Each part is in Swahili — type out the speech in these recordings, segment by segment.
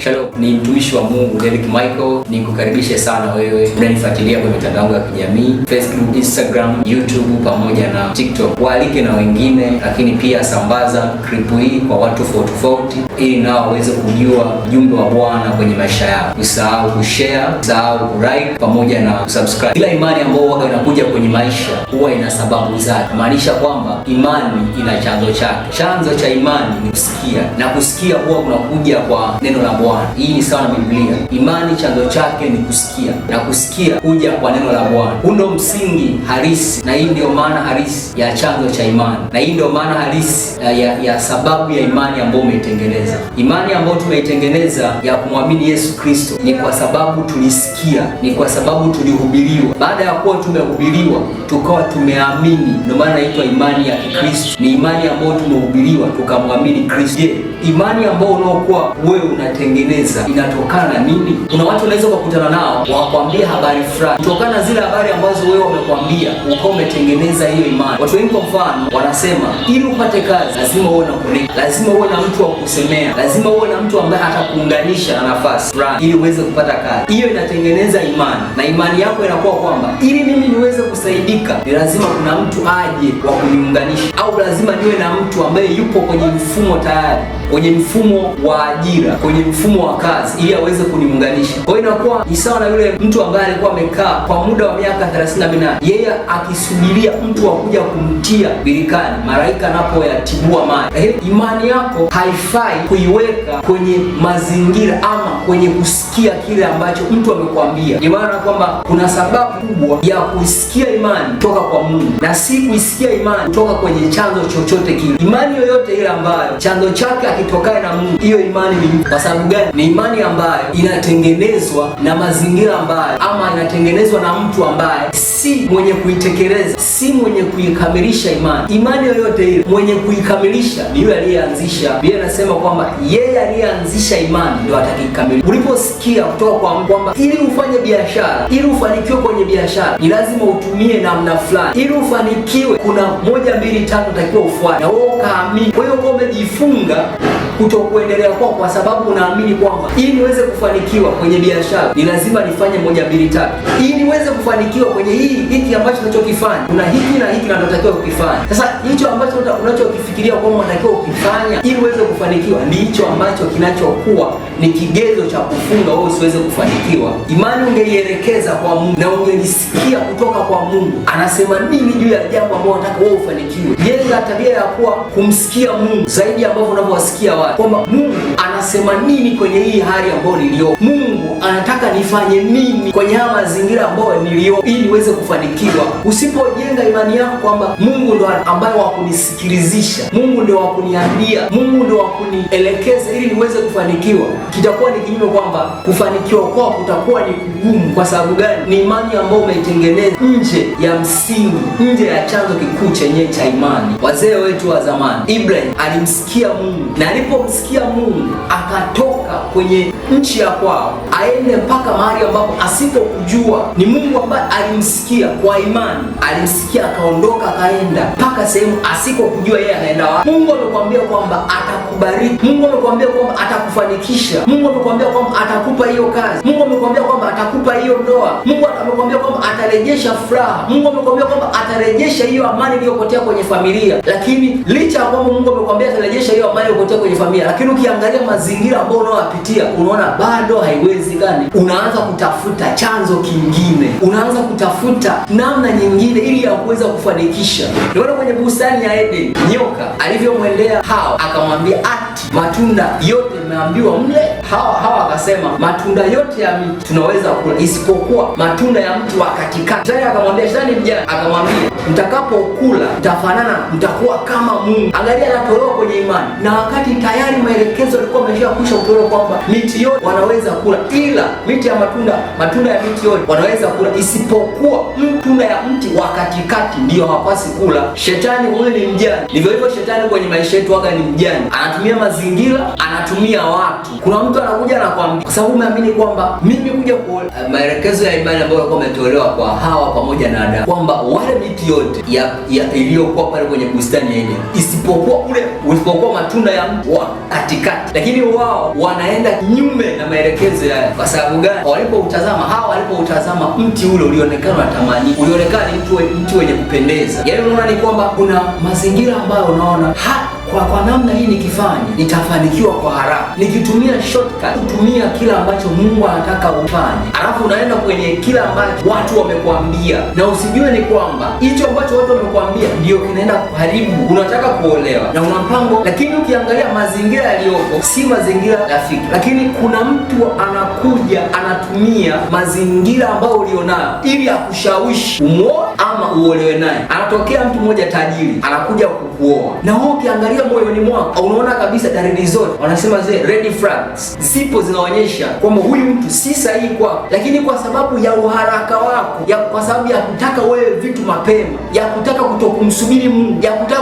Shalom, ni mtumishi wa Mungu Derek Michael. Nikukaribishe sana wewe unanifuatilia kwenye mitandao ya kijamii Facebook, Instagram, YouTube pamoja na TikTok. Waalike na wengine, lakini pia sambaza clip hii kwa watu tofauti ili nao waweze kujua ujumbe wa Bwana kwenye maisha yao. Usahau kushare, usahau kulike pamoja na subscribe. Kila imani ambayo huwa inakuja kwenye maisha huwa ina sababu zake. Maanisha kwamba imani ina chanzo chake. Chanzo cha imani ni kusikia, na kusikia huwa kunakuja kwa neno la Bwana. Hii ni sawa na Biblia. Imani chanzo chake ni kusikia, na kusikia kuja kwa neno la Bwana. Huu ndio msingi halisi, na hii ndio maana halisi ya chanzo cha imani, na hii ndio maana halisi ya sababu ya imani ambayo umeitengeneza. Imani ambayo tumeitengeneza ya kumwamini Yesu Kristo ni kwa sababu tulisikia, ni kwa sababu tulihubiriwa. Baada ya kuwa tumehubiriwa, tukawa tumeamini. Ndio maana inaitwa imani ya Kikristo. Ni imani ambayo tumehubiriwa tukamwamini Kristo. Je, imani ambayo unaokuwa wewe unatengeneza inatokana na nini? Kuna watu unaweza kukutana nao wakwambia habari fulani, kutokana na zile habari ambazo wewe wamekwambia ukawa umetengeneza hiyo imani. Watu wengi kwa mfano wanasema ili upate kazi lazima uwe na connect, lazima uwe na mtu wa kusemea, lazima uwe na mtu ambaye atakuunganisha na nafasi fulani ili uweze kupata kazi. Hiyo inatengeneza imani, na imani yako inakuwa kwamba ili mimi niweze kusaidika ni lazima kuna mtu aje wa kuniunganisha, au lazima niwe na mtu ambaye yupo kwenye mfumo tayari, kwenye mfumo wa ajira, kwenye mfumo wa kazi ili aweze kuniunganisha. Kwa hiyo inakuwa ni sawa na yule mtu ambaye alikuwa amekaa kwa muda wa miaka 38, yeye akisubiria mtu wa kuja kumtia birikani malaika anapoyatibua maji. Imani yako haifai kuiweka kwenye mazingira ama kwenye kusikia kile ambacho mtu amekwambia. Ni maana kwamba kuna sababu kubwa ya kusikia imani kutoka kwa Mungu na si kuisikia imani kutoka kwenye chanzo chochote kile. Imani yoyote ile ambayo chanzo chake akitokana na Mungu, hiyo imani ni kwa sababu gani? Ni imani ambayo inatengenezwa na mazingira ambayo, ama inatengenezwa na mtu ambaye si mwenye kuitekeleza, si mwenye kuikamilisha imani. Imani yoyote ile mwenye kuikamilisha ni yule aliyeanzisha. Biblia inasema kwamba yeye aliyeanzisha imani ndio atakikamilisha. Uliposikia kutoka kwa Mungu kwamba ili ufanye biashara, ili ufanikiwe kwenye biashara ni lazima utumie namna fulani, ili ufanikiwe kuna 1, 2, 5 utakiwa ufuate, na wewe ukaamini. Kwa hiyo wewe umejifunga kutokuendelea kwa sababu unaamini kwamba ili niweze kufanikiwa kwenye biashara ni lazima nifanye 1, 2, 3. Ili niweze kufanikiwa kwenye hiki ambacho ninachokifanya kuna hiki na hiki natakiwa kukifanya. Sasa hicho ambacho unachokifikiria kwamba unatakiwa ukifanya ili uweze kufanikiwa ndicho ambacho kinachokuwa ni kigezo cha kufunga wewe usiweze kufanikiwa. Imani ungeielekeza kwa Mungu na ungelisikia kutoka kwa Mungu anasema nini juu ya jambo ambalo unataka wewe ufanikiwe. Jenga tabia ya kuwa kumsikia Mungu zaidi ambavyo unavyowasikia watu, kwamba Mungu anasema nini kwenye hii hali ambayo nilio, Mungu anataka nifanye nini kwenye haya mazingira ambayo nilio ili niweze kufanikiwa. Usipojenga imani yako kwamba Mungu ndo ambaye wa kunisikilizisha, Mungu ndo wa kuniambia, Mungu ndo wa kunielekeza ili niweze kufanikiwa, kitakuwa ni kinyume, kwamba kufanikiwa kwako kutakuwa ni kugumu. Kwa sababu gani? Ni imani ambayo umeitengeneza nje ya msingi, nje ya chanzo kikuu chenye cha imani. Wazee wetu wa zamani, Ibrahim alimsikia Mungu, na alipomsikia Mungu akatoka kwenye nchi ya kwao aende mpaka mahali ambapo asipokujua. Ni Mungu ambaye alimsikia kwa imani, alimsikia akaondoka akaenda mpaka sehemu asikokujua yeye anaenda wapi. Mungu amekwambia kwamba atakubariki, Mungu amekwambia kwamba atakufanikisha, Mungu amekwambia kwamba atakupa hiyo kazi, Mungu amekwambia kwamba atakupa hiyo ndoa, Mungu amekwambia kwamba atarejesha furaha, Mungu amekwambia kwamba atarejesha hiyo amani iliyopotea kwenye familia. Lakini licha ya kwamba Mungu amekwambia atarejesha hiyo amani iliyopotea kwenye familia, lakini ukiangalia mazingira ambayo unayopitia unaona bado haiwezekani. Unaanza kutafuta chanzo kingine, unaanza kutafuta namna nyingine ili ya kuweza kufanikisha. Ndio kwenye bustani ya Eden, nyoka alivyomwendea Hawa akamwambia ati matunda yote mmeambiwa mle. Hawa akasema matunda yote ya miti tunaweza kula isipokuwa matunda ya mti wa katikati. Shetani akamwambia, shetani mjana akamwambia, mtakapokula mtafanana, mtakuwa kama Mungu. Angalia, anatolewa kwenye imani, na wakati tayari maelekezo yalikuwa yameshakwisha kutolewa kwamba miti yote wanaweza kula, ila miti ya matunda ya miti yote wanaweza kula isipokuwa matunda ya mti wa katikati ndio hawapasi kula. Shetani huyu ni mjani. Ndivyo hivyo shetani kwenye maisha yetu waga ni mjani, anatumia mazingira, anatumia kutumia watu. Kuna mtu anakuja anakuambia, kwa sababu umeamini kwamba mimi kuja kwa maelekezo ya imani ambayo yalikuwa yametolewa kwa Hawa pamoja na Adamu, kwamba wale miti yote iliyokuwa pale kwenye bustani ya Eden, isipokuwa matunda ya mti wa katikati, lakini wao wanaenda kinyume na maelekezo yao. Kwa sababu gani? Walipoutazama mti ule ulionekana unatamani, ulionekana ni mti wenye kupendeza. Yaani unaona ni kwamba kuna mazingira ambayo unaona kwa namna hii nikifanya nitafanikiwa kwa haraka, nikitumia shortcut, kutumia kila ambacho Mungu anataka ufanye, alafu unaenda kwenye kila ambacho watu wamekuambia, na usijue ni kwamba hicho ambacho watu wamekuambia ndio kinaenda kuharibu. Unataka kuolewa na una mpango, lakini ukiangalia mazingira yaliyopo si mazingira rafiki. Lakini kuna mtu anakuja anatumia mazingira ambayo ulionayo ili akushawishi umuoe ama uolewe naye. Anatokea mtu mmoja tajiri anakuja kukuoa, na wewe ukiangalia moyoni mwako unaona kabisa dalili zote, wanasema zile red flags zipo, zinaonyesha kwamba huyu mtu si sahihi kwako, lakini kwa sababu ya uharaka wako, kwa sababu ya kutaka wewe vitu mapema, ya kutaka kutokumsubiri Mungu, ya kutaka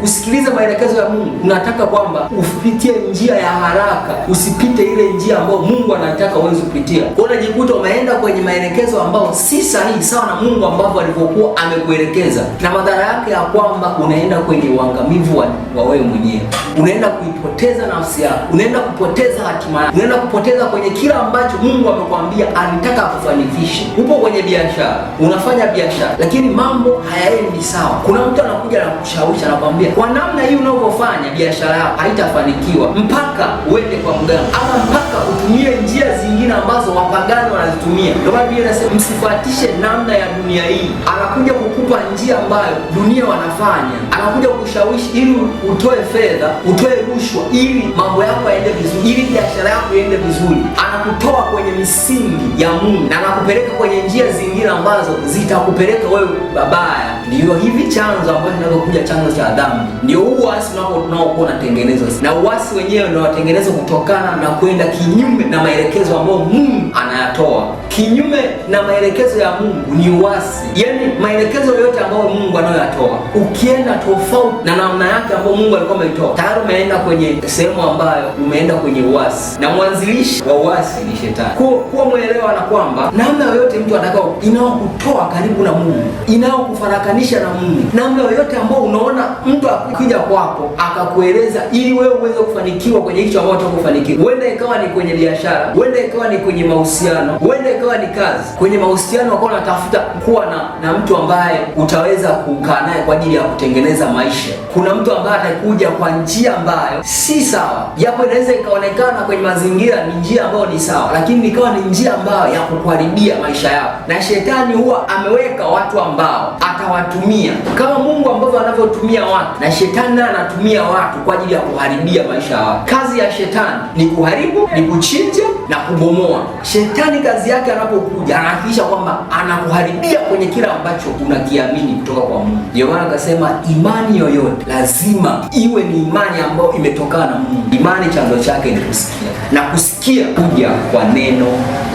kusikiliza maelekezo ya Mungu, unataka kwamba upitie njia ya haraka, usipite ile njia ambayo Mungu anataka uweze kupitia. Kwa hiyo unajikuta umeenda kwenye maelekezo ambayo si sahihi sawa na Mungu ambavyo alivyokuwa amekuelekeza, na madhara yake ya kwamba unaenda kwenye uangamivu wa wewe mwenyewe, unaenda kuipoteza nafsi yako, unaenda kupoteza hatima yako, unaenda kupoteza kwenye kila ambacho Mungu amekwambia alitaka akufanikishe. Upo kwenye biashara, unafanya biashara, lakini mambo hayaendi sawa. Kuna mtu anakuja na kushawishi, anakwambia kwa namna hii unavyofanya biashara yako haitafanikiwa, mpaka uende kwa mganga ama mpaka utumie njia zingine ambazo wapagani wanazitumia. Ndio maana Biblia inasema msifuatishe namna ya dunia hii. Anakuja kukupa njia ambayo dunia wanafanya, anakuja kushawishi ili utoe fedha, utoe rushwa, ili mambo yako yaende vizuri, ili biashara yako iende vizuri. Anakutoa kwenye misingi ya Mungu na anakupeleka kwenye njia zingine ambazo zitakupeleka wewe babaya. Ndio hivi chanzo ambacho kinakuja chanzo cha dhambi, ndio uasi unaokuwa unatengenezwa, na uasi wenyewe ndio unatengenezwa kutokana na kwenda kinyume na maelekezo ambayo Mungu anayatoa. Kinyume na maelekezo ya Mungu ni uasi. Yaani maelekezo yote ambayo Mungu anayoyatoa, ukienda tofauti na namna yake ambayo Mungu alikuwa ameitoa, tayari umeenda kwenye sehemu ambayo umeenda kwenye uasi, na mwanzilishi wa uasi ni Shetani. Kuwa mwelewa na kwamba namna yoyote mtu atakao inayokutoa karibu na Mungu, inayokufarakanisha na Mungu, namna yoyote ambayo unaona mtu akija kwako akakueleza ili wewe uweze kufanikiwa kwenye hicho ambacho utakufanikiwa, huenda ikawa ni kwenye biashara, huenda ikawa ni kwenye mahusiano, huenda ikawa ni kazi. Kwenye mahusiano wako unatafuta kuwa na mtu ambaye utaweza kukaa naye kwa ajili ya kutengeneza maisha. Kuna mtu ambaye atakuja kwa njia ambayo si sawa, japo inaweza ikaonekana kwenye mazingira ni njia ambayo ni sawa, lakini ikawa ni njia ambayo ya kukuharibia maisha yako. Na Shetani huwa ameweka watu ambao atawatumia kama Mungu ambavyo anavyotumia watu, na Shetani naye anatumia watu kwa ajili ya kuharibia maisha yao. Kazi ya Shetani ni kuharibu, ni kuchinja na kubomoa. Shetani kazi yake anapokuja anahakikisha kwamba anakuharibia kwenye kila ambacho unakiamini kutoka kwa Mungu. Ndio maana akasema imani yoyote lazima iwe ni imani ambayo imetokana na Mungu. Imani chanzo chake ni kusikia, na kusikia kuja kwa neno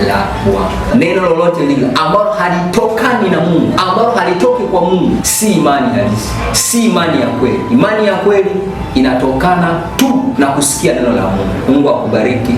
la Bwana. Neno lolote lile ambalo halitokani na Mungu, ambalo halitoki kwa Mungu, si imani halisi, si imani ya kweli. Imani ya kweli inatokana tu na kusikia neno la Mungu. Mungu akubariki.